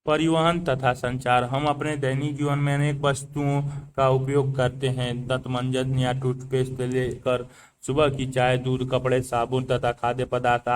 परिवहन तथा संचार। हम अपने दैनिक जीवन में अनेक वस्तुओं का उपयोग करते हैं। दंतमंजन या टूथपेस्ट से लेकर सुबह की चाय, दूध, कपड़े, साबुन तथा खाद्य पदार्थ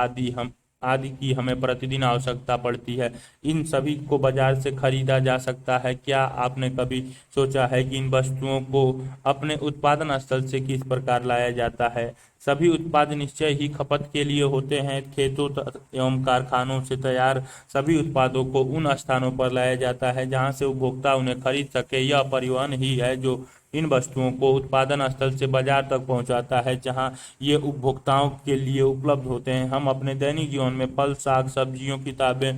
आदि की हमें प्रतिदिन आवश्यकता पड़ती है। इन सभी को बाजार से खरीदा जा सकता है। क्या आपने कभी सोचा है कि इन वस्तुओं को अपने उत्पादन स्थल से किस प्रकार लाया जाता है? सभी उत्पाद निश्चय ही खपत के लिए होते हैं। खेतों एवं कारखानों से तैयार सभी उत्पादों को उन स्थानों पर लाया जाता है जहां से उपभोक्ता उन्हें खरीद सके। यह परिवहन ही है जो इन वस्तुओं को उत्पादन स्थल से बाजार तक पहुंचाता है, जहां ये उपभोक्ताओं के लिए उपलब्ध होते हैं। हम अपने दैनिक जीवन में फल, साग, सब्जियों, किताबें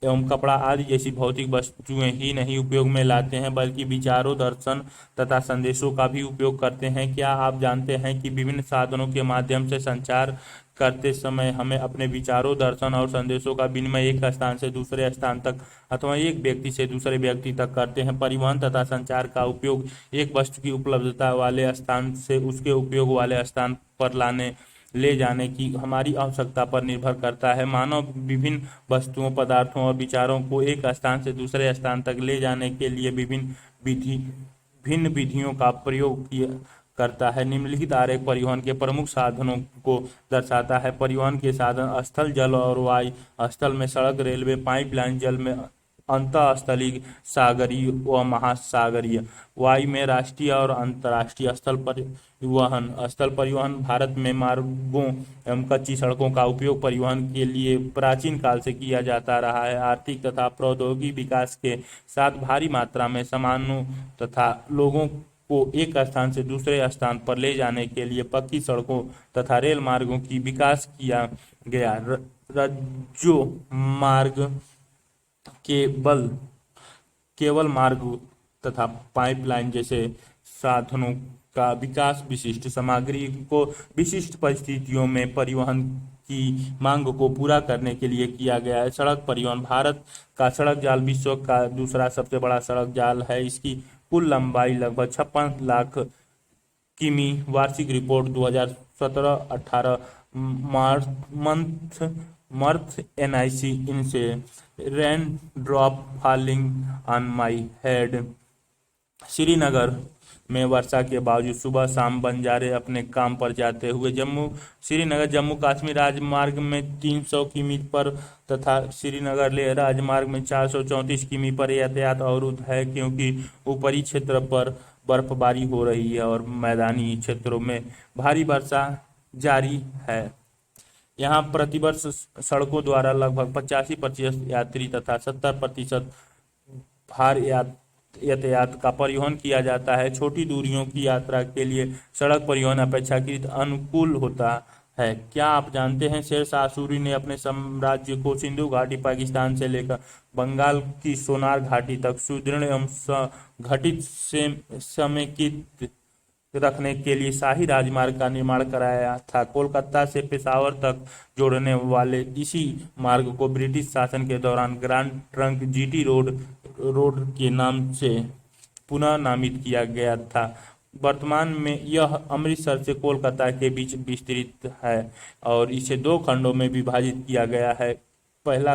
एवं कपड़ा आदि जैसी भौतिक वस्तुएं ही नहीं उपयोग में लाते हैं, बल्कि विचारों, दर्शन तथा संदेशों का भी उपयोग करते हैं। क्या आप जानते हैं कि विभिन्न साधनों के माध्यम से संचार करते समय हमें अपने विचारों, दर्शन और संदेशों का विनिमय एक स्थान से दूसरे स्थान तक अथवा एक व्यक्ति से दूसरे व्यक्ति तक करते हैं? परिवहन तथा संचार का उपयोग एक वस्तु की उपलब्धता वाले स्थान से उसके उपयोग वाले स्थान पर ले जाने की हमारी आवश्यकता पर निर्भर करता है। मानव विभिन्न वस्तुओं, पदार्थों और विचारों को एक स्थान से दूसरे स्थान तक ले जाने के लिए भिन्न विधियों का प्रयोग करता है। निम्नलिखित आरेख परिवहन के प्रमुख साधनों को दर्शाता है। परिवहन के साधन स्थल, जल और वायु। स्थल में सड़क, रेलवे, पाइपलाइन। जल में अंतःस्थलीय, सागरीय व महासागरीय। वायु में राष्ट्रीय और अंतर्राष्ट्रीय। स्थल परिवहन भारत में मार्गों एवं कच्ची सड़कों का उपयोग परिवहन के लिए प्राचीन काल से किया जाता रहा है। आर्थिक तथा प्रौद्योगिकी विकास के साथ भारी मात्रा में सामानों तथा लोगों को एक स्थान से दूसरे स्थान पर ले जाने के लिए पक्की सड़कों तथा रेल मार्गों की विकास किया गया। रज्जो मार्ग, केवल मार्ग तथा पाइपलाइन जैसे साधनों का विकास विशिष्ट सामग्री को विशिष्ट परिस्थितियों में परिवहन की मांग को पूरा करने के लिए किया गया है। सड़क परिवहन भारत का सड़क जाल विश्व का दूसरा सबसे बड़ा सड़क जाल है। इसकी कुल लंबाई लगभग 56 लाख किमी। वार्षिक रिपोर्ट 2017-18 मर्थ एनआईसी इनसे rain drop falling on my head. Srinagar में वर्षा के बावजूद सुबह शाम बंजारे अपने काम पर जाते हुए श्रीनगर जम्मू कश्मीर राजमार्ग में 300 किमी पर तथा श्रीनगर लेह राजमार्ग में 434 किमी पर यातायात अवरुद्ध है, क्योंकि ऊपरी क्षेत्र पर बर्फबारी हो रही है और मैदानी क्षेत्रों में भारी वर्षा जारी है। यहाँ प्रतिवर्ष सड़कों द्वारा लगभग 85% यात्री तथा 70% भार यातायात का परिवहन किया जाता है। छोटी दूरियों की यात्रा के लिए सड़क परिवहन अपेक्षाकृत अनुकूल होता है। क्या आप जानते हैं शेरशाह सूरी ने अपने साम्राज्य को सिंधु घाटी, पाकिस्तान से लेकर बंगाल की सोनार घाटी तक सुदृढ़ एवं संगठित समेकित रखने के लिए शाही राजमार्ग का निर्माण कराया था। कोलकाता से पेशावर तक जोड़ने वाले इसी मार्ग को ब्रिटिश शासन के दौरान ग्रैंड ट्रंक जीटी रोड के नाम से पुनः नामित किया गया था। वर्तमान में यह अमृतसर से कोलकाता के बीच विस्तृत है और इसे 2 खंडों में विभाजित किया गया है। पहला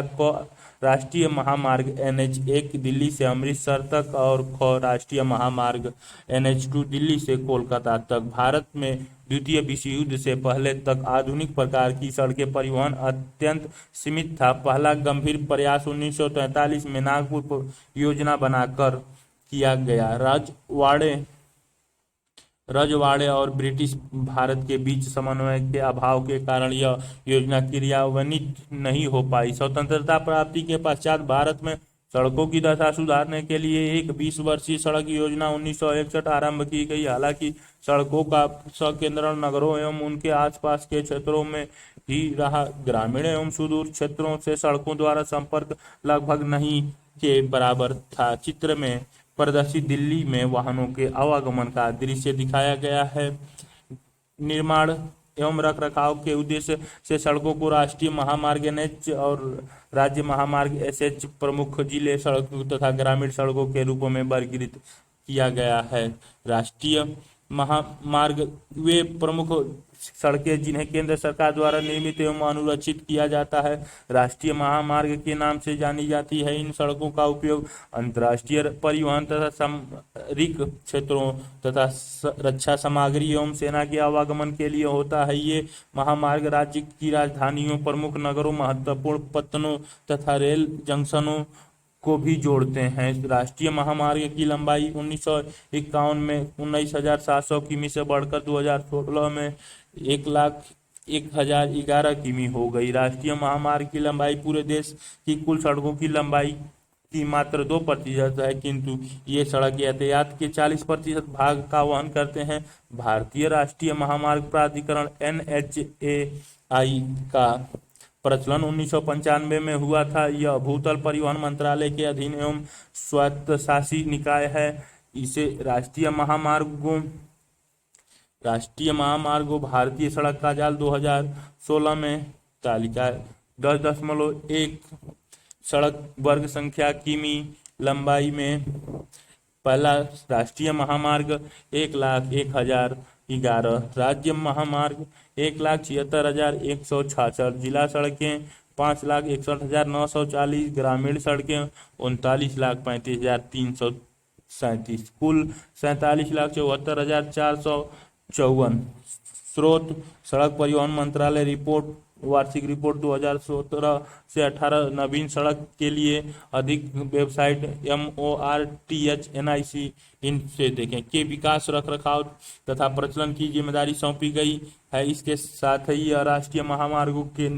राष्ट्रीय महामार्ग NH1 दिल्ली से अमृतसर तक और राष्ट्रीय महामार्ग NH2 दिल्ली से कोलकाता तक। भारत में द्वितीय विश्व युद्ध से पहले तक आधुनिक प्रकार की सड़कें परिवहन अत्यंत सीमित था। पहला गंभीर प्रयास 1943 में नागपुर योजना बनाकर किया गया। रजवाड़े और ब्रिटिश भारत के बीच समन्वय के अभाव के कारण यह योजना क्रियान्वित नहीं हो पाई। स्वतंत्रता प्राप्ति के पश्चात भारत में सड़कों की दशा सुधारने के लिए एक 20 वर्षीय सड़क योजना 1961 आरंभ की गई। हालांकि सड़कों का संकेंद्रण नगरों एवं उनके आसपास के क्षेत्रों में ही रहा। ग्रामीण एवं सुदूर क्षेत्रों से सड़कों द्वारा संपर्क लगभग नहीं के बराबर था। चित्र में प्रदर्शित दिल्ली में वाहनों के आवागमन का दृश्य दिखाया गया है। निर्माण एवं रखरखाव के उद्देश्य से सड़कों को राष्ट्रीय महामार्ग NH और राज्य महामार्ग SH, प्रमुख जिले सड़कों तथा ग्रामीण सड़कों के रूपों में वर्गीकृत किया गया है। राष्ट्रीय महामार्ग वे प्रमुख सड़कें जिन्हें केंद्र सरकार द्वारा निर्मित एवं अनुरक्षित किया जाता है राष्ट्रीय महामार्ग के नाम से जानी जाती है। इन सड़कों का उपयोग अंतर्राष्ट्रीय परिवहन तथा सामरिक क्षेत्रों तथा रक्षा सामग्री एवं सेना के आवागमन के लिए होता है। ये महामार्ग राज्य की राजधानियों, प्रमुख नगरों, महत्वपूर्ण पत्तनों तथा रेल जंक्शनों को भी जोड़ते हैं। राष्ट्रीय महामार्ग की लंबाई 1951 में 19,700 किमी से बढ़कर 2016 में 1,01,011 किमी हो गई। राष्ट्रीय महामार्ग की लंबाई पूरे देश की कुल सड़कों की लंबाई की मात्र 2% है, किंतु ये सड़क यातायात के 40% भाग का वहन करते हैं। भारतीय राष्ट्रीय महामार्ग प्राधिकरण NHAI का प्रचलन 1995 में हुआ था। यह भूतल परिवहन मंत्रालय के अधीन एवं स्वायत्तशासी निकाय है। इसे राष्ट्रीय महामार्गों भारतीय सड़क का जाल 2016 में तालिका 10.1 सड़क वर्ग संख्या किमी लंबाई में पहला राष्ट्रीय महामार्ग 1,01,011, राज्य महामार्ग 1,76,166, जिला सड़कें 5,61,940, ग्रामीण सड़कें 39,35,337, कुल 47,74,454। स्रोत सड़क परिवहन मंत्रालय रिपोर्ट, वार्षिक रिपोर्ट 2017 से 18। नवीन सड़क के लिए अधिक वेबसाइट MORTHNIC इनसे देखें के विकास, रखरखाव तथा प्रचलन की जिम्मेदारी सौंपी गई है। इसके साथ ही यह राष्ट्रीय महामार्गों के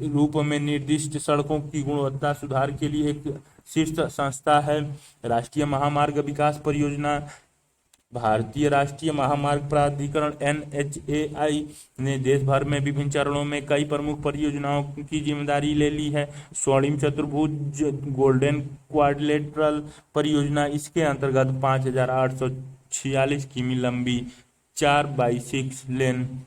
रूप में निर्दिष्ट सड़कों की गुणवत्ता सुधार के लिए एक शीर्ष संस्था है। राष्ट्रीय महामार्ग विकास परियोजना भारतीय राष्ट्रीय महामार्ग प्राधिकरण NHAI ने देश भर में विभिन्न चरणों में कई प्रमुख परियोजनाओं की जिम्मेदारी ले ली है। स्वर्णिम चतुर्भुज गोल्डन क्वाड्रिलेटरल परियोजना, इसके अंतर्गत 5,846 किमी लंबी 4x6 लेन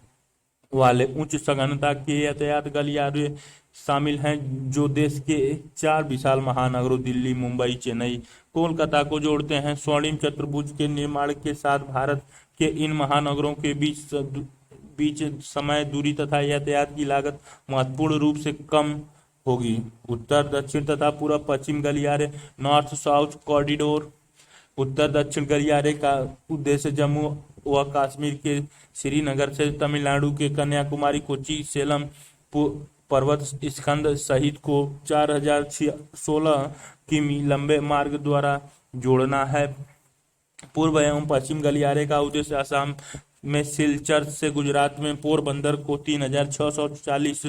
वाले उच्च सघनता के यातायात गलियारे शामिल हैं, जो देश के 4 विशाल महानगरों दिल्ली, मुंबई, चेन्नई, कोलकाता को जोड़ते हैं। स्वर्णिम चतुर्भुज के निर्माण के साथ भारत के इन महानगरों के बीच समय, दूरी तथा यातायात की लागत महत्वपूर्ण रूप से कम होगी। उत्तर दक्षिण तथा पूर्व पश्चिम गलियारे नॉर्थ साउथ कॉरिडोर। उत्तर दक्षिण गलियारे का उद्देश्य जम्मू व कश्मीर के श्रीनगर से तमिलनाडु के कन्याकुमारी, कोच्चि, सेलम पर्वत स्कंद सहित को 4,016 किमी लंबे मार्ग द्वारा जोड़ना है। पूर्व एवं पश्चिम गलियारे का उद्देश्य असम में सिलचर से गुजरात में पोरबंदर को 3,640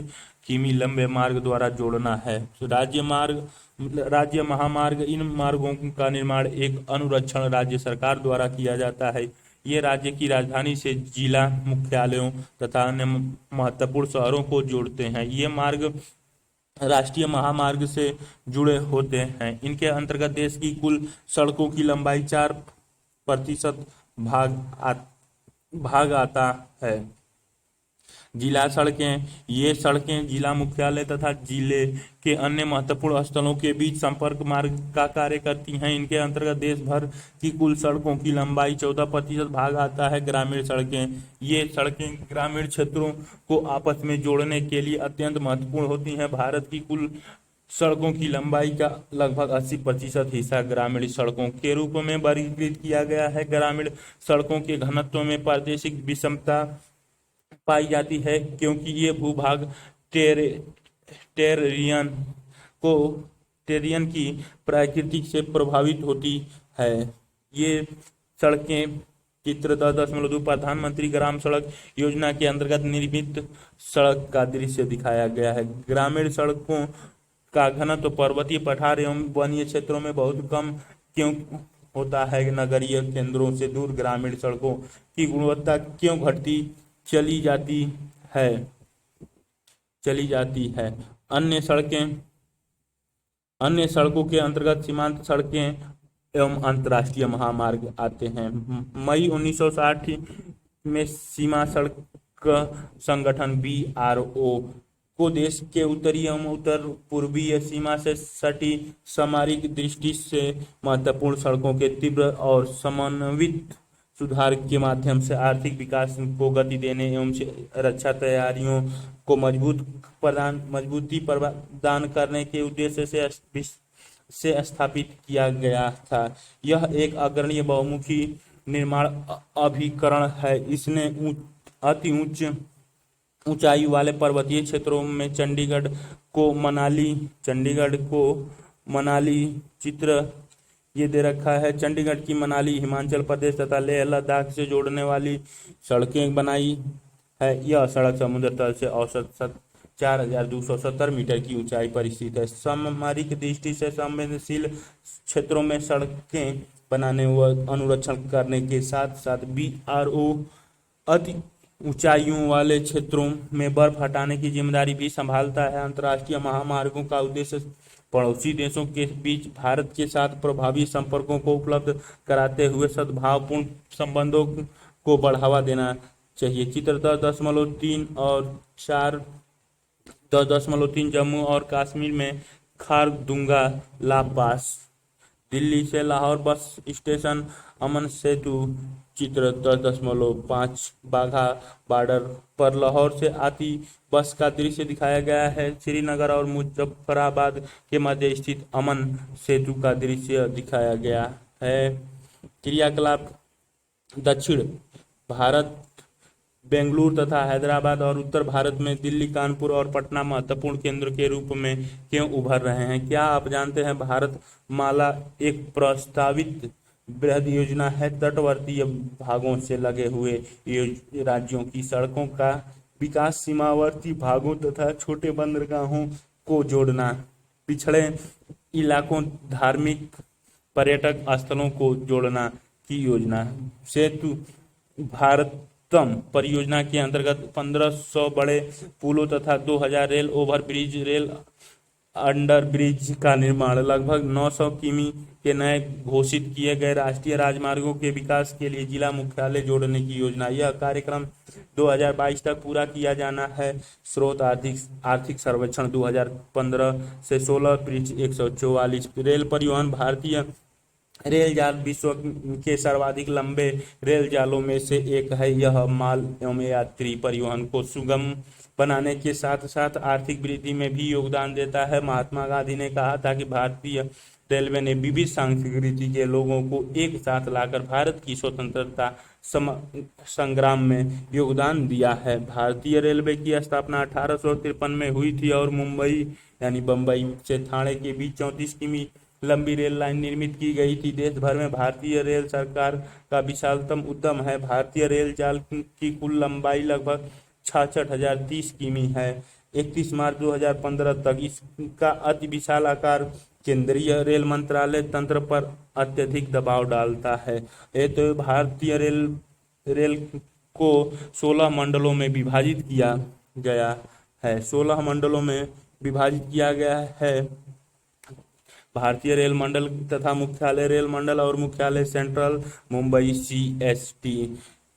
किमी लंबे मार्ग द्वारा जोड़ना है। राज्य महामार्ग, इन मार्गों का निर्माण एक अनुरक्षण राज्य सरकार द्वारा किया जाता है। ये राज्य की राजधानी से जिला मुख्यालयों तथा अन्य महत्वपूर्ण शहरों को जोड़ते हैं। ये मार्ग राष्ट्रीय महामार्ग से जुड़े होते हैं। इनके अंतर्गत देश की कुल सड़कों की लंबाई 4% भाग आता है। जिला सड़कें, ये सड़कें जिला मुख्यालय तथा जिले के अन्य महत्वपूर्ण स्थलों के बीच संपर्क मार्ग का कार्य करती हैं। इनके अंतर्गत देश भर की कुल सड़कों की लंबाई 14% भाग आता है। ग्रामीण सड़कें, ये सड़कें ग्रामीण क्षेत्रों को आपस में जोड़ने के लिए अत्यंत महत्वपूर्ण होती हैं। भारत की कुल सड़कों की लंबाई का लगभग 80% हिस्सा ग्रामीण सड़कों के रूप में वर्गीकृत किया गया है। ग्रामीण सड़कों के घनत्व में प्रादेशिक विषमता पाई जाती है, क्योंकि ये भूभाग टेरियन की प्रकृति से प्रभावित होती है। ये सड़कें चित्र 10.2 प्रधानमंत्री ग्राम सड़क योजना के अंतर्गत निर्मित सड़क का दृश्य दिखाया गया है। ग्रामीण सड़कों का घनत्व पर्वतीय, पठार एवं वनीय क्षेत्रों में बहुत कम क्यों होता है? नगरीय केंद्रों से दूर ग्रामीण सड़कों की गुणवत्ता क्यों घटती चली जाती है? अन्य सड़कों के अंतर्गत सीमांत सड़कें एवं अंतर्राष्ट्रीय महामार्ग आते हैं। मई 1960 में सीमा सड़क संगठन BRO को देश के उत्तरी एवं उत्तर पूर्वीय सीमा से सटी सामरिक दृष्टि से महत्वपूर्ण सड़कों के तीव्र और समन्वित सुधार के माध्यम से आर्थिक विकास को गति देने एवं रक्षा तैयारियों को मजबूती प्रदान करने के उद्देश्य से स्थापित किया गया था। यह एक अग्रणी बहुमुखी निर्माण अभिकरण है। इसने अति उच्च ऊंचाई वाले पर्वतीय क्षेत्रों में चंडीगढ़ को मनाली चित्र ये दे रखा है। चंडीगढ़ की मनाली हिमाचल प्रदेश तथा लेह लद्दाख से जोड़ने वाली सड़कें बनाई है। यह सड़क समुद्र तल से औसत 4,270 मीटर की ऊंचाई पर स्थित है। सामरिक दृष्टि से संवेदनशील क्षेत्रों में सड़कें बनाने व अनुरक्षण करने के साथ साथ BRO अति ऊंचाइयों वाले क्षेत्रों में बर्फ हटाने की जिम्मेदारी भी संभालता है। अंतर्राष्ट्रीय महामार्गों का उद्देश्य पड़ोसी देशों के बीच भारत के साथ प्रभावी संपर्कों को उपलब्ध कराते हुए सद्भावपूर्ण संबंधों को बढ़ावा देना चाहिए। चित्र 10.3 और 10.3 जम्मू और कश्मीर में खारदुंगा ला पास, दिल्ली से लाहौर बस स्टेशन अमन सेतु। चित्र 10.5 बाघा बॉर्डर पर लाहौर से आती बस का दृश्य दिखाया गया है। श्रीनगर और मुजफ्फराबाद के मध्य स्थित अमन सेतु का दृश्य दिखाया गया है। क्रियाकलाप दक्षिण भारत बेंगलुरु तथा हैदराबाद और उत्तर भारत में दिल्ली, कानपुर और पटना महत्वपूर्ण केंद्र के रूप में क्यों उभर रहे हैं? क्या आप जानते हैं भारत माला एक प्रस्तावित बृहद योजना है। तटवर्तीय भागों से लगे हुए राज्यों की सड़कों का विकास, सीमावर्ती भागों तथा छोटे बंदरगाहों को जोड़ना, पिछड़े इलाकों, धार्मिक पर्यटक स्थलों को जोड़ना की योजना। सेतु भारतम परियोजना के अंतर्गत 1500 बड़े पुलों तथा 2000 रेल ओवरब्रिज, रेल अंडरब्रिज का निर्माण, लगभग 900 किमी के नए घोषित किए गए राष्ट्रीय राजमार्गों के विकास के लिए जिला मुख्यालय जोड़ने की योजना। यह कार्यक्रम 2022 तक पूरा किया जाना है। स्रोत आर्थिक सर्वेक्षण 2015 से 16 पृष्ठ 144। रेल परिवहन भारतीय रेल जाल विश्व के सर्वाधिक लंबे रेल जालों में से एक है। यह माल एवं यात्री परिवहन को सुगम बनाने के साथ साथ आर्थिक वृद्धि में भी योगदान देता है। महात्मा गांधी ने कहा था कि भारतीय रेलवे ने विविध संस्कृति के लोगों को एक साथ लाकर भारत की स्वतंत्रता संग्राम में योगदान दिया है। भारतीय रेलवे की स्थापना 1853 में हुई थी और मुंबई यानी बम्बई से ठाणे के बीच 34 किमी लंबी रेल लाइन निर्मित की गई थी। देश भर में भारतीय रेल सरकार का विशालतम उद्यम है। भारतीय रेल जाल की कुल लंबाई लगभग 66,030 किमी है। 31 मार्च 2015 तक इसका अति विशाल आकार केंद्रीय रेल मंत्रालय तंत्र पर अत्यधिक दबाव डालता है। तो भारतीय रेल को 16 मंडलों में विभाजित किया गया है। 16 मंडलों में विभाजित किया गया है। भारतीय रेल मंडल तथा मुख्यालय रेल मंडल और मुख्यालय central Mumbai CST,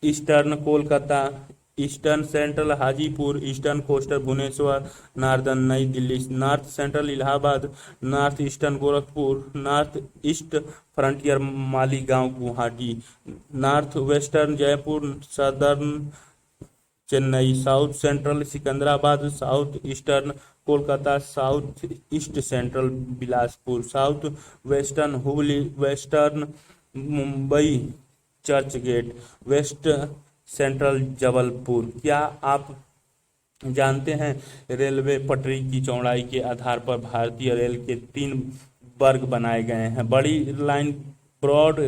eastern Kolkata, eastern central Hajipur, eastern coastal Bhubaneswar, northern New Delhi, north central Allahabad, north eastern Gorakhpur, north east frontier Maligaon Guwahati, north western Jaipur, southern Chennai, south central Secunderabad, south eastern Kolkata, south east central Bilaspur, south western Hubli, western Mumbai church gate, west central Jabalpur. क्या आप जानते हैं railway पटरी की चौड़ाई के आधार पर भारतीय रेल के 3 वर्ग बनाए गए हैं। बड़ी लाइन ब्रॉड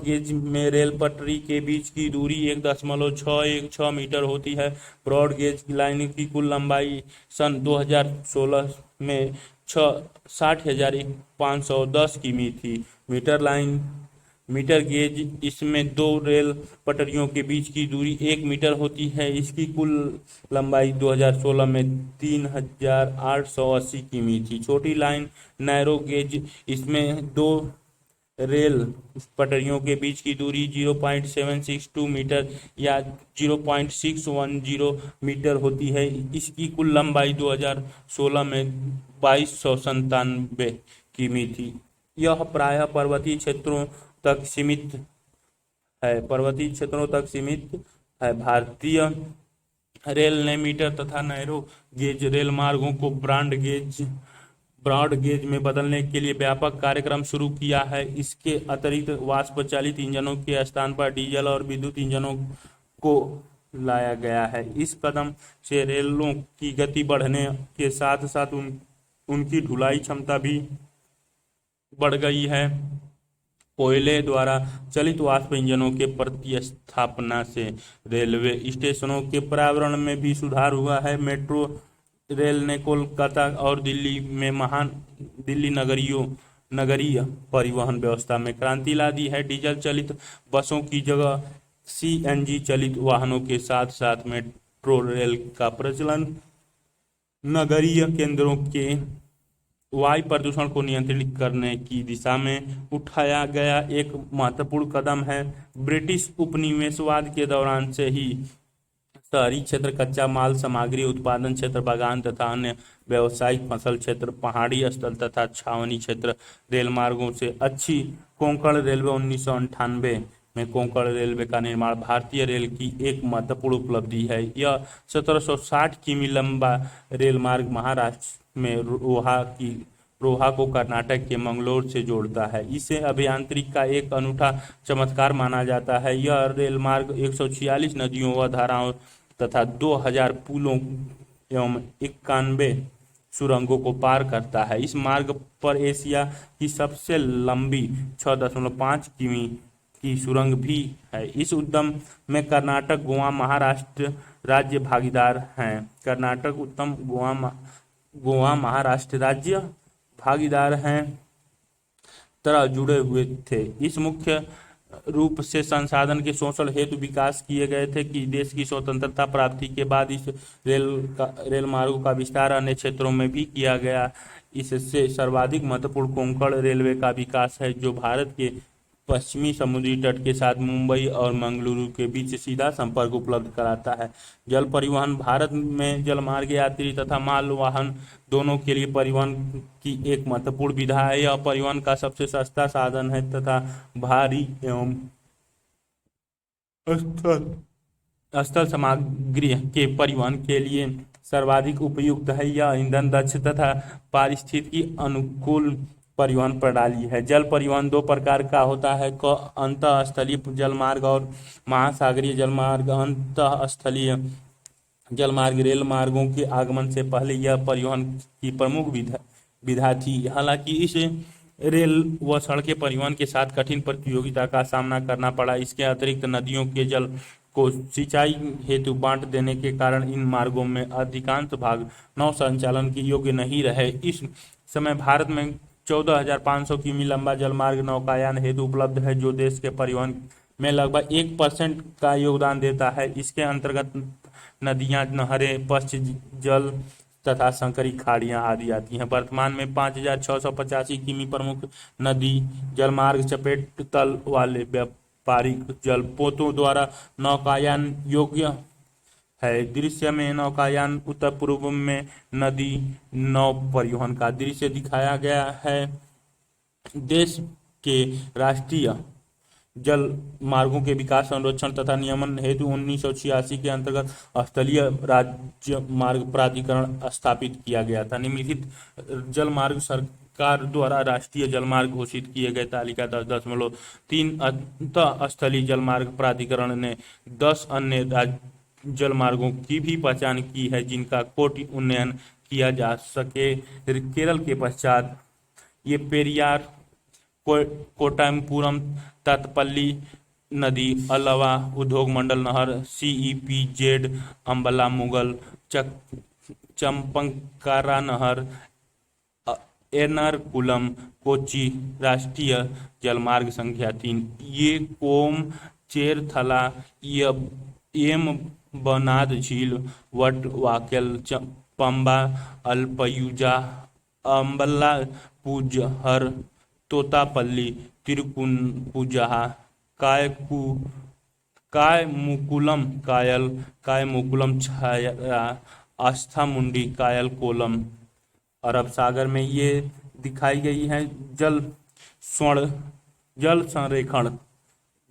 गेज में रेल पटरी के बीच की दूरी 1.616 मीटर होती है। ब्रॉड गेज लाइन की कुल लंबाई सन 2016 में 60,510 किमी थी। मीटर गेज इसमें 2 रेल पटरियों के बीच की दूरी 1 मीटर होती है। इसकी कुल लंबाई 2016 में 3,880 किमी थी। छोटी लाइन नैरो गेज इसमें 2 रेल पटरियों के बीच की दूरी 0.762 मीटर या 0.610 मीटर होती है। इसकी कुल लंबाई 2016 में 2297 किमी थी। यह प्रायः पर्वतीय क्षेत्रों तक सीमित है, पर्वतीय क्षेत्रों तक सीमित है। भारतीय रेल ने मीटर तथा नैरो गेज रेल मार्गों को ब्रॉड गेज में बदलने के लिए व्यापक कार्यक्रम शुरू किया है। इसके अतिरिक्त वाष्प चालित इंजनों के स्थान पर डीजल और विद्युत इंजनों को लाया गया है। इस कदम से रेलों की गति बढ़ने के साथ साथ उनकी ढुलाई क्षमता भी बढ़ गई है। कोयले द्वारा चलित वाष्प इंजनों के प्रतिस्थापना से रेलवे स्टेशनों के पर्यावरण में भी सुधार हुआ है। मेट्रो रेल ने कोलकाता और दिल्ली में दिल्ली नगरीय परिवहन व्यवस्था में क्रांति ला दी है। डीजल चलित बसों की जगह सीएनजी चलित वाहनों के साथ साथ मेट्रो रेल का प्रचलन नगरीय केंद्रों के वायु प्रदूषण को नियंत्रित करने की दिशा में उठाया गया एक महत्वपूर्ण कदम है। ब्रिटिश उपनिवेशवाद के दौरान से ही शहरी क्षेत्र, कच्चा माल सामग्री उत्पादन क्षेत्र, बागान तथा अन्य व्यावसायिक फसल क्षेत्र, पहाड़ी स्थल तथा छावनी क्षेत्र रेल मार्गों से अच्छी कोंकण रेलवे 1998 में कोंकण रेलवे का निर्माण भारतीय रेल की एक महत्वपूर्ण उपलब्धि है। यह 1760 किमी लंबा रेल मार्ग महाराष्ट्र में रोहा को कर्नाटक के मंगलोर से जोड़ता है। इसे अभियांत्रिकी का एक अनूठा चमत्कार माना जाता है। यह रेल मार्ग 146 नदियों व धाराओं तथा 2000 पुलों एवं 91 सुरंगों को पार करता है। इस मार्ग पर एशिया की सबसे लंबी 6.5 किमी की सुरंग भी है। इस उद्यम में कर्नाटक, गोवा, महाराष्ट्र राज्य भागीदार हैं। कर्नाटक उद्यम गोवा महाराष्ट्र राज्य भागीदार हैं तरह जुड़े हुए थे। इस मुख्य रूप से संसाधन के शोषण हेतु विकास किए गए थे कि देश की स्वतंत्रता प्राप्ति के बाद इस रेल मार्गों का विस्तार अन्य क्षेत्रों में भी किया गया। इससे सर्वाधिक महत्वपूर्ण कोंकण रेलवे का विकास है, जो भारत के पश्चिमी समुद्री तट के साथ मुंबई और मंगलुरु के बीच सीधा संपर्क उपलब्ध कराता है। जल परिवहन भारत में जलमार्ग यात्री तथा माल वाहन दोनों के लिए परिवहन की एक महत्वपूर्ण विधा है। यह परिवहन का सबसे सस्ता साधन है तथा भारी एवं स्थल सामग्री के परिवहन के लिए सर्वाधिक उपयुक्त है। यह ईंधन दक्ष तथा पारिस्थितिकी अनुकूल परिवहन प्रणाली है। जल परिवहन दो प्रकार का होता है, अंतःस्थलीय जलमार्ग और महासागरीय जलमार्ग। अंतःस्थलीय जलमार्ग रेल मार्गों के आगमन से पहले यह परिवहन की प्रमुख विधा थी। हालांकि इस रेल व सड़कें परिवहन के साथ कठिन प्रतियोगिता का सामना करना पड़ा। इसके अतिरिक्त नदियों के जल को सिंचाई हेतु बांट देने के कारण इन मार्गों में अधिकांश भाग नौ संचालन के योग्य नहीं रहे। इस समय भारत में 14,500 किमी लंबा जलमार्ग नौकायान हेतु उपलब्ध है, जो देश के परिवहन में लगभग 1% का योगदान देता है। इसके अंतर्गत नदियां, नहरें, पश्च जल तथा संकरी खाड़ियां आदि आती हैं। वर्तमान में 5,685 किमी प्रमुख नदी जलमार्ग चपेट तल वाले व्यापारिक जलपोतों द्वारा नौकायान योग्य है। दृश्य में नौकायान उत्तर पूर्व में नदी नौ परिवहन का दृश्य दिखाया गया है। देश के राष्ट्रीय जल मार्गों के विकास, संरक्षण तथा नियमन हेतु 1986 के अंतर्गत स्थलीय राज्य मार्ग प्राधिकरण स्थापित किया गया था। निम्नलिखित जल मार्ग सरकार द्वारा राष्ट्रीय जलमार्ग घोषित किए गए। तालिका 10.3 अंतःस्थलीय जलमार्ग प्राधिकरण ने 10 अन्य जल मार्गों की भी पहचान की है, जिनका कोटि उन्नयन किया जा सके। केरल के पश्चात ये पेरियार, कोट्टायमपुरम, ततपल्ली नदी, अलावा उद्योग मंडल नहर, CEPZ, अंबला मुगल, चंपंकारा नहर, एर्नाकुलम, कोच्चि राष्ट्रीय जलमार्ग संख्या 3, ये कोम, चेरथला, एम बनाद झील, वटवाकेल, पंबा, अल्पयुजा, अंबला पूजहर, तोतापल्ली, तिरुपुंजहा, कायमुकुलम छाया, आस्थामुंडी, कायल कोलम। अरब सागर में ये दिखाई गई है। जल संरेखण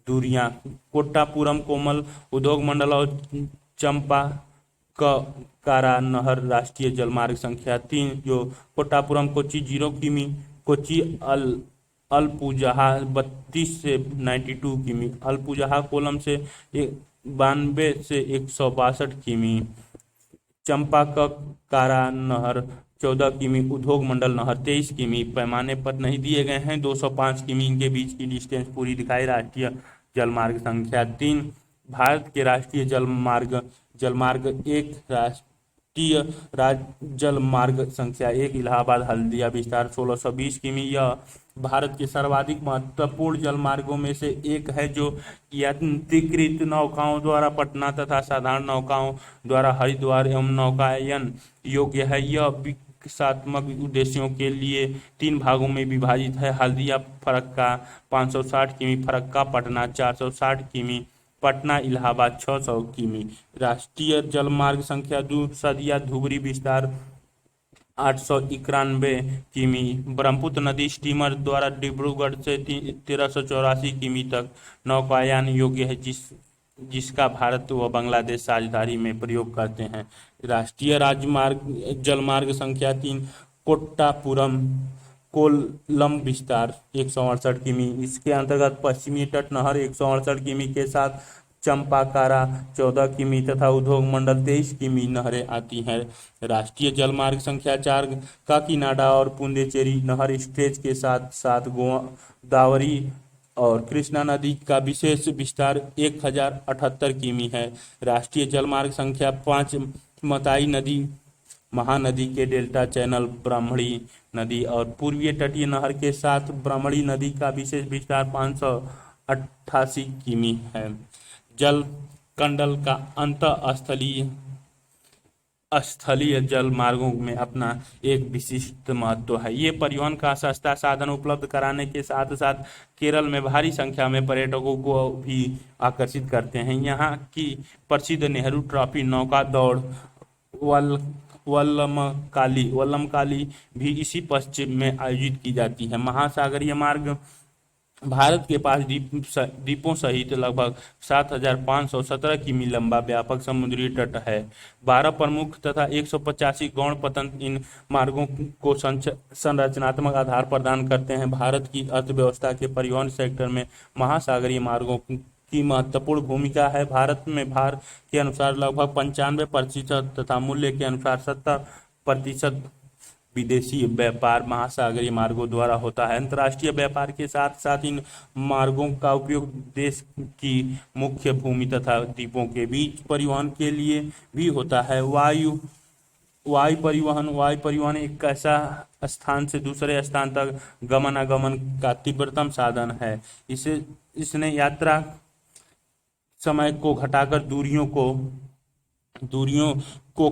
दूरियां कोट्टापुरम कोमल उद्योग मंडल और चंपा कारा नहर राष्ट्रीय जलमार्ग संख्या 3, जो कोट्टापुरम कोच्चि 0 किमी, कोच्चि अलपुझा 32 से 92 किमी, अलपुझा कोलम से 92 से 162 किमी, चंपाकारा नहर 14 किमी, उद्योग मंडल नहर 23 किमी। पैमाने पर नहीं दिए गए हैं, 205 किमी इनके बीच की डिस्टेंस पूरी दिखाई। राष्ट्रीय जलमार्ग संख्या 3, भारत के राष्ट्रीय जलमार्ग जलमार्ग 1, राष्ट्रीय जलमार्ग संख्या 1 इलाहाबाद हल्दिया विस्तार 1620 किमी। यह भारत के सर्वाधिक महत्वपूर्ण जलमार्गों में से एक है, जो यंत्रीकृत नौकाओं द्वारा पटना तथा साधारण नौकाओं द्वारा हरिद्वार एवं नौकायन योग्य है। यह विकासात्मक उद्देश्यों के लिए 3 भागों में विभाजित है। हल्दिया फरक्का 560 किमी, फरक्का पटना 460 किमी, पटना इलाहाबाद 600 किमी। राष्ट्रीय जलमार्ग संख्या 2 सदिया धुबरी विस्तार 891 किमी, ब्रह्मपुत्र नदी स्टीमर द्वारा डिब्रूगढ़ से 1384 किमी तक नौकायान योग्य है, जिसका भारत व बांग्लादेश साझेदारी में प्रयोग करते हैं। राष्ट्रीय राजमार्ग जलमार्ग संख्या 3 कोट्टापुरम कोल्लम विस्तार 168 किमी, इसके अंतर्गत पश्चिमी तट नहर 168 किमी के साथ चंपाकारा 14 किमी तथा उद्योग मंडल 23 किमी नहरें आती हैं। राष्ट्रीय जलमार्ग संख्या 4 काकीनाडा और पुंडुचेरी नहर स्ट्रेच के साथ साथ गोदावरी और कृष्णा नदी का विशेष विस्तार 1078 किमी है। राष्ट्रीय जलमार्ग संख्या 5 मताई नदी महानदी के डेल्टा चैनल ब्राह्मणी नदी और पूर्वीय तटीय नहर के साथ ब्राह्मणी नदी का विशेष विस्तार 588 किमी है। जल कंडल का स्थलीय जल मार्गों में अपना एक विशिष्ट महत्व है। ये परिवहन का सस्ता साधन उपलब्ध कराने के साथ साथ केरल में भारी संख्या में पर्यटकों को भी आकर्षित करते हैं। यहाँ की प्रसिद्ध नेहरू ट्रॉफी नौका दौड़ वल्लमकाली भी इसी पश्चिम में आयोजित की जाती है। महासागरीय मार्ग भारत के पास द्वीपों सहित लगभग 7517 किमी लंबा व्यापक समुद्री तट है। 12 प्रमुख तथा 185 गौण पतन इन मार्गों को संरचनात्मक आधार प्रदान करते हैं। भारत की अर्थव्यवस्था के परिवहन सेक्टर में महासागरीय मार्गों की महत्वपूर्ण भूमिका है। भारत में भार के अनुसार लगभग 95% तथा मूल्य के अनुसार 70% विदेशी व्यापार महासागरीय मार्गों द्वारा होता है। अंतर्राष्ट्रीय व्यापार के साथ साथ इन मार्गों का उपयोग देश की मुख्य भूमि तथा द्वीपों के बीच परिवहन के लिए भी होता है। वायु परिवहन एक ऐसा स्थान से दूसरे स्थान तक गमनागमन का तीव्रतम साधन है। इसने यात्रा समय को घटाकर दूरियों को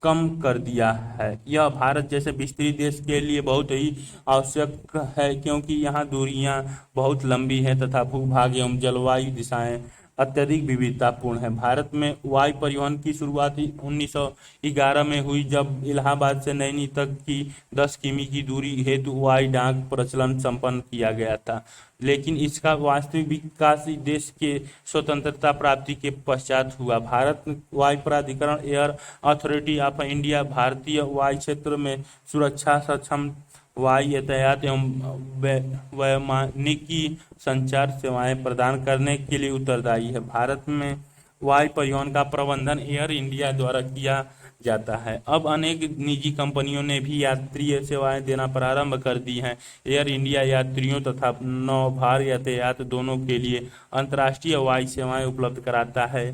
कम कर दिया है। यह भारत जैसे विस्तृत देश के लिए बहुत ही आवश्यक है, क्योंकि यहाँ दूरियां बहुत लंबी हैं तथा भूभाग एवं जलवायु दिशाएं अत्यधिक विविधतापूर्ण है। भारत में वायु परिवहन की शुरुआत 1911 में हुई, जब इलाहाबाद से नैनी तक की 10 किमी की दूरी हेतु वायु डाक प्रचलन संपन्न किया गया था। लेकिन इसका वास्तविक विकास देश के स्वतंत्रता प्राप्ति के पश्चात हुआ। भारत वायु प्राधिकरण एयर अथॉरिटी ऑफ इंडिया भारतीय वायु क्षेत्र में सुरक्षा सक्षम वायु यातायात एवं वैमानिकी संचार सेवाएं प्रदान करने के लिए उत्तरदायी है। भारत में वायु परिवहन का प्रबंधन एयर इंडिया द्वारा किया जाता है। अब अनेक निजी कंपनियों ने भी यात्रीय सेवाएं देना प्रारंभ कर दी हैं। एयर इंडिया यात्रियों तथा नौभार यातायात दोनों के लिए अंतर्राष्ट्रीय वायु सेवाएं उपलब्ध कराता है।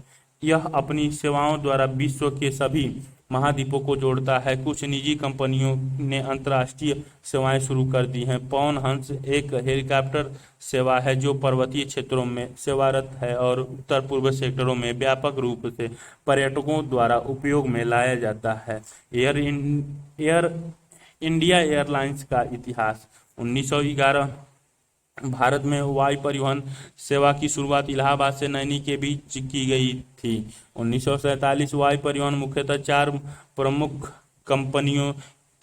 यह अपनी सेवाओं द्वारा विश्व के सभी महाद्वीपों को जोड़ता है। कुछ निजी कंपनियों ने अंतर्राष्ट्रीय सेवाएं शुरू कर दी हैं। पवन हंस एक हेलीकॉप्टर सेवा है जो पर्वतीय क्षेत्रों में सेवारत है और उत्तर पूर्व सेक्टरों में व्यापक रूप से पर्यटकों द्वारा उपयोग में लाया जाता है। एयर इंडिया एयरलाइंस का इतिहास 1911 भारत में वायु परिवहन सेवा की शुरुआत इलाहाबाद से नैनी के बीच की गई थी। 1947 वायु परिवहन मुख्यतः 4 प्रमुख कंपनियों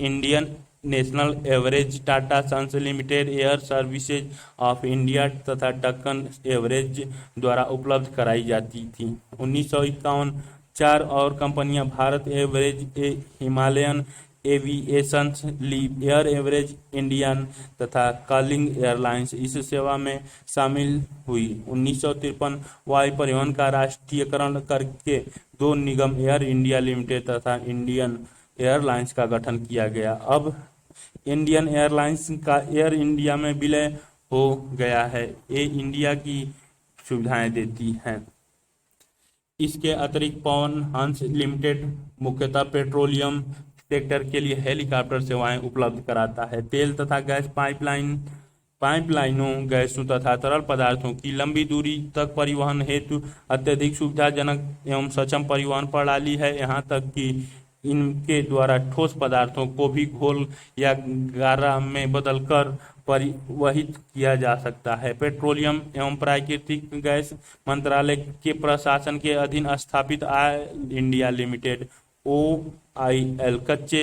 Indian National Airways, Tata Sons Limited, Air Services of India तथा डेक्कन एवरेज द्वारा उपलब्ध कराई जाती थी। 1951 चार और कंपनियां Bharat airways, Himalayan aviations, air airways, Indian तथा कलिंग एयरलाइंस इस सेवा में शामिल हुई। 1953 वायु परिवहन का राष्ट्रीयकरण करके दो निगम एयर इंडिया लिमिटेड तथा इंडियन एयरलाइंस का गठन किया गया। अब इंडियन एयरलाइंस का एयर इंडिया में विलय हो गया है। ये इंडिया की सुविधाएं देती हैं। इसके अतिरिक्त पवन हंस लिमिटेड मुख्यतः पेट्रोलियम सेक्टर के लिए हेलीकॉप्टर सेवाएं उपलब्ध कराता है। तेल तथा गैस पाइपलाइनों, गैसों तथा तरल पदार्थों की लंबी दूरी तक परिवहन हेतु अत्यधिक सुविधाजनक एवं सक्षम परिवहन प्रणाली है। यहाँ तक कि इनके द्वारा ठोस पदार्थों को भी घोल या गारा में बदलकर परिवहित किया जा सकता है। पेट्रोलियम एवं प्राकृतिक गैस मंत्रालय के प्रशासन के अधीन स्थापित ऑयल इंडिया लिमिटेड OIL कच्चे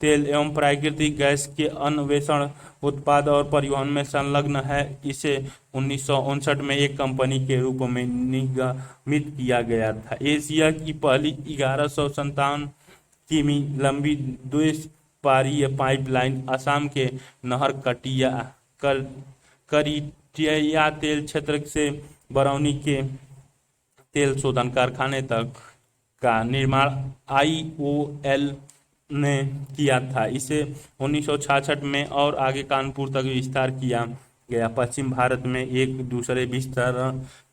तेल एवं प्राकृतिक गैस के अन्वेषण, उत्पाद और परिवहन में संलग्न है। इसे 1959 में एक कंपनी के रूप में निगमित किया गया था। एशिया की पहली 1157 किमी लंबी द्विस्पारीय पाइपलाइन असम के नहरकटिया करिटिया तेल क्षेत्र से बरौनी के तेल शोधन कारखाने तक का निर्माण IOL ने किया था। इसे 1966 में और आगे कानपुर तक विस्तार किया गया। पश्चिम भारत में एक दूसरे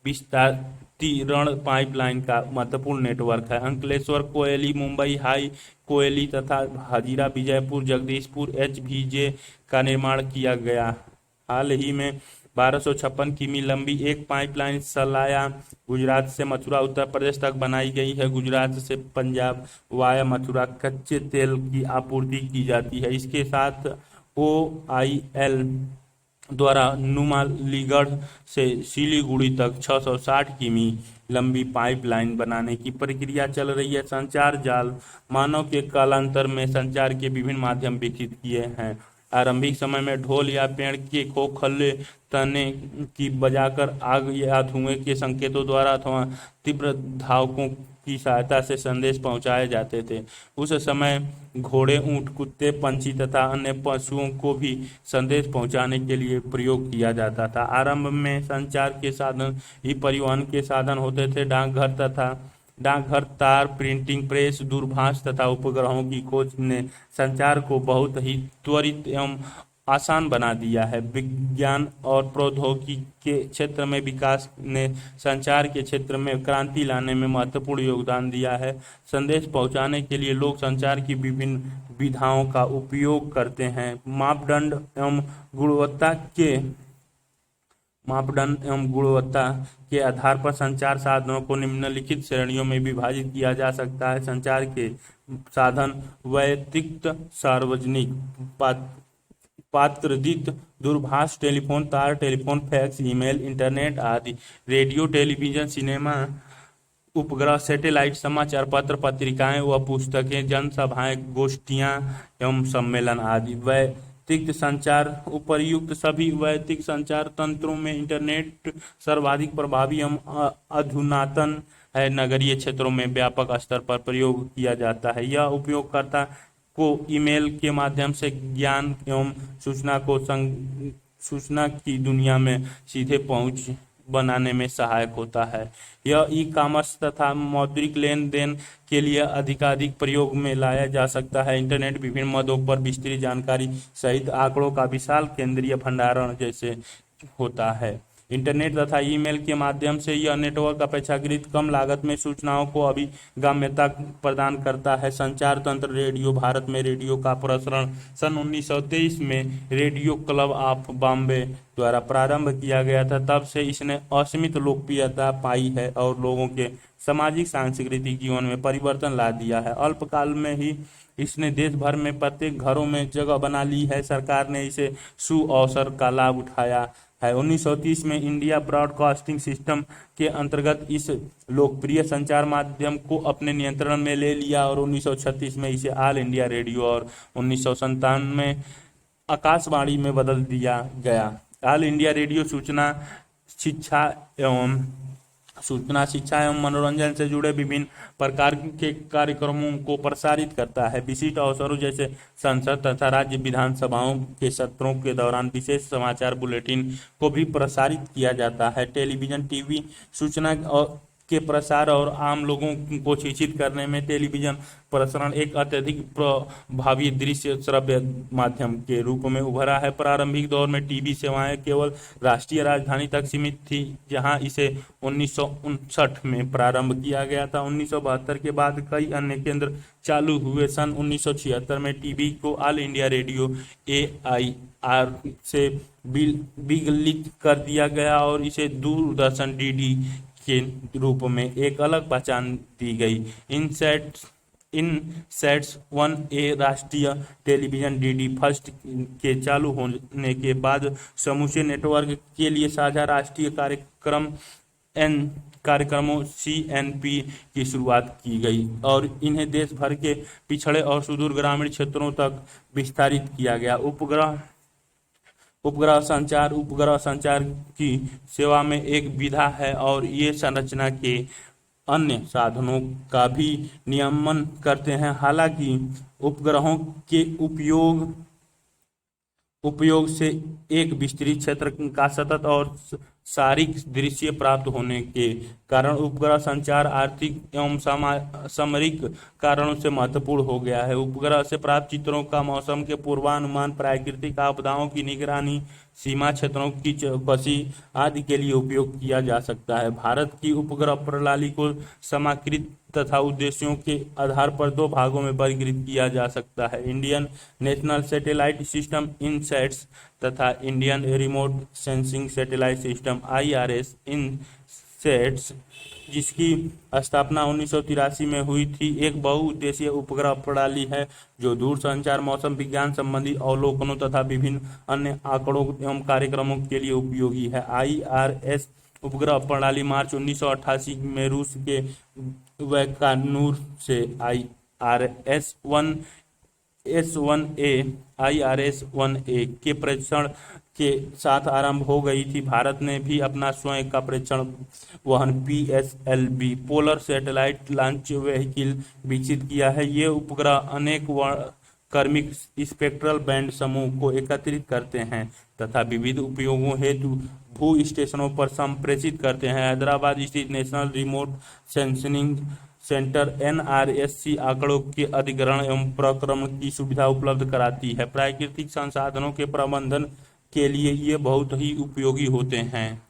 विस्तारीकरण पाइपलाइन का महत्वपूर्ण नेटवर्क है। अंकलेश्वर कोयली, मुंबई हाई कोयली तथा हजीरा, विजयपुर, जगदीशपुर HVJ का निर्माण किया गया। हाल ही में 1256 किमी लंबी एक पाइपलाइन सलाया गुजरात से मथुरा उत्तर प्रदेश तक बनाई गई है। गुजरात से पंजाब वाया मथुरा कच्चे तेल की आपूर्ति की जाती है। इसके साथ OIL द्वारा नुमालीगढ़ से सिलीगुड़ी तक 660 किमी लंबी पाइपलाइन बनाने की प्रक्रिया चल रही है। संचार जाल मानव के कालांतर में संचार के विभिन्न माध्यम विकसित किए हैं। आरंभिक समय में ढोल या पेड़ के खोखले तने की बजाकर आग या धुएं के संकेतों द्वारा अथवा तीव्र धावकों की सहायता से संदेश पहुंचाए जाते थे। उस समय घोड़े, ऊंट, कुत्ते, पंछी तथा अन्य पशुओं को भी संदेश पहुंचाने के लिए प्रयोग किया जाता था। आरंभ में संचार के साधन ही परिवहन के साधन होते थे। डाकघर, तार, प्रिंटिंग प्रेस, दूरभाष तथा उपग्रहों की खोज ने संचार को बहुत ही त्वरित एवं आसान बना दिया है। विज्ञान और प्रौद्योगिकी के क्षेत्र में विकास ने संचार के क्षेत्र में क्रांति लाने में महत्वपूर्ण योगदान दिया है। संदेश पहुंचाने के लिए लोग संचार की विभिन्न विधाओं का उपयोग करते हैं। मापदंड एवं गुणवत्ता के आधार पर संचार साधनों को निम्नलिखित श्रेणियों में विभाजित किया जा सकता है। संचार के साधन: वैयक्तिक, सार्वजनिक, पात्रदित, दूरभाष, टेलीफोन, तार, टेलीफोन, फैक्स, ईमेल, इंटरनेट आदि। रेडियो, टेलीविजन, सिनेमा, उपग्रह, सैटेलाइट, समाचार पत्र, पत्रिकाएं व पुस्तकें, जनसभाएं, गोष्ठियां एवं सम्मेलन आदि। वैयक्तिक संचार: उपर्युक्त सभी वैयक्तिक संचार तंत्रों में इंटरनेट सर्वाधिक प्रभावी एवं अधुनातन है। नगरीय क्षेत्रों में व्यापक स्तर पर प्रयोग किया जाता है। यह उपयोगकर्ता को ईमेल के माध्यम से ज्ञान एवं सूचना की दुनिया में सीधे पहुंच बनाने में सहायक होता है। यह ई-कॉमर्स तथा मौद्रिक लेन देन के लिए अधिकाधिक प्रयोग में लाया जा सकता है। इंटरनेट विभिन्न मदों पर विस्तृत जानकारी सहित आंकड़ों का विशाल केंद्रीय भंडारण जैसे होता है। इंटरनेट तथा ईमेल के माध्यम से यह नेटवर्क अपेक्षाकृत कम लागत में सूचनाओं को अभिगाम्यता प्रदान करता है। संचार तंत्र: रेडियो: भारत में रेडियो का प्रसारण सन 1923 में रेडियो क्लब ऑफ बॉम्बे द्वारा प्रारंभ किया गया था। तब से इसने असीमित लोकप्रियता पाई है और लोगों के सामाजिक सांस्कृतिक जीवन में परिवर्तन ला दिया है। अल्पकाल में ही इसने देश भर में प्रत्येक घरों में जगह बना ली है। सरकार ने इसे सुअवसर का लाभ उठाया है। 1930 में इंडिया ब्रॉडकास्टिंग सिस्टम के अंतर्गत इस लोकप्रिय संचार माध्यम को अपने नियंत्रण में ले लिया और 1936 में इसे ऑल इंडिया रेडियो और 1957 में आकाशवाणी में बदल दिया गया। ऑल इंडिया रेडियो शिक्षा एवं शिक्षा एवं मनोरंजन से जुड़े विभिन्न प्रकार के कार्यक्रमों को प्रसारित करता है। विशिष्ट अवसरों जैसे संसद तथा राज्य विधानसभाओं के सत्रों के दौरान विशेष समाचार बुलेटिन को भी प्रसारित किया जाता है। टेलीविजन टीवी सूचना के प्रसार और आम लोगों को शिक्षित करने में टेलीविजन प्रसारण एक अत्यधिक प्रभावी दृश्य श्रव्य माध्यम के रूप में उभरा है। प्रारंभिक दौर में टीवी सेवाएं केवल राष्ट्रीय राजधानी तक सीमित थी, जहां इसे 1959 में प्रारंभ किया गया था। 1972 के बाद कई अन्य केंद्र चालू हुए। सन 1976 में टीवी को ऑल इंडिया रेडियो AIR से विलगित कर दिया गया और इसे दूरदर्शन DD के रूप में एक अलग पहचान दी गई। इनसैट्स 1A राष्ट्रीय टेलीविजन DD फर्स्ट के चालू होने के बाद समूचे नेटवर्क के लिए साझा राष्ट्रीय कार्यक्रमों CNP की शुरुआत की गई और इन्हें देश भर के पिछड़े और सुदूर ग्रामीण क्षेत्रों तक विस्तारित किया गया। उपग्रह संचार की सेवा में एक विधा है और ये संरचना के अन्य साधनों का भी नियमन करते हैं। हालांकि उपग्रहों के उपयोग से एक विस्तृत क्षेत्र का सतत और सारिक दृश्य प्राप्त होने के कारण उपग्रह संचार आर्थिक एवं सामरिक कारणों से महत्वपूर्ण हो गया है। उपग्रह से प्राप्त चित्रों का मौसम के पूर्वानुमान, प्राकृतिक आपदाओं की निगरानी, सीमा क्षेत्रों की चौकसी आदि के लिए उपयोग किया जा सकता है। भारत की उपग्रह प्रणाली को समाकृत तथा उद्देश्यों के आधार पर दो भागों में वर्गीकृत किया जा सकता है: इंडियन नेशनल सैटेलाइट सिस्टम इनसैट्स तथा Indian remote sensing satellite system IRS इनसैट्स, जिसकी स्थापना 1983 में हुई थी, एक बहुउद्देशीय उपग्रह प्रणाली है जो दूरसंचार, मौसम विज्ञान संबंधी अवलोकनों तथा विभिन्न अन्य आंकड़ों एवं कार्यक्रमों के लिए उपयोगी है। IRS उपग्रह प्रणाली मार्च 1988 में रूस के वैकानूर से IRS-1A के परीक्षण के साथ आरंभ हो गई थी। भारत ने भी अपना स्वयं का परीक्षण वाहन PSLV polar satellite launch vehicle विकसित किया है। ये उपग्रह अनेक क्रमिक स्पेक्ट्रल बैंड समूह को एकत्रित करते हैं तथा विविध उपयोगों हेतु भू स्टेशनों पर संप्रेषित करते हैं। हैदराबाद स्थित national remote sensing centre NRSC आंकड़ों के अधिग्रहण एवं प्रक्रमण की सुविधा उपलब्ध कराती है। प्राकृतिक संसाधनों के प्रबंधन के लिए ये बहुत ही उपयोगी होते हैं।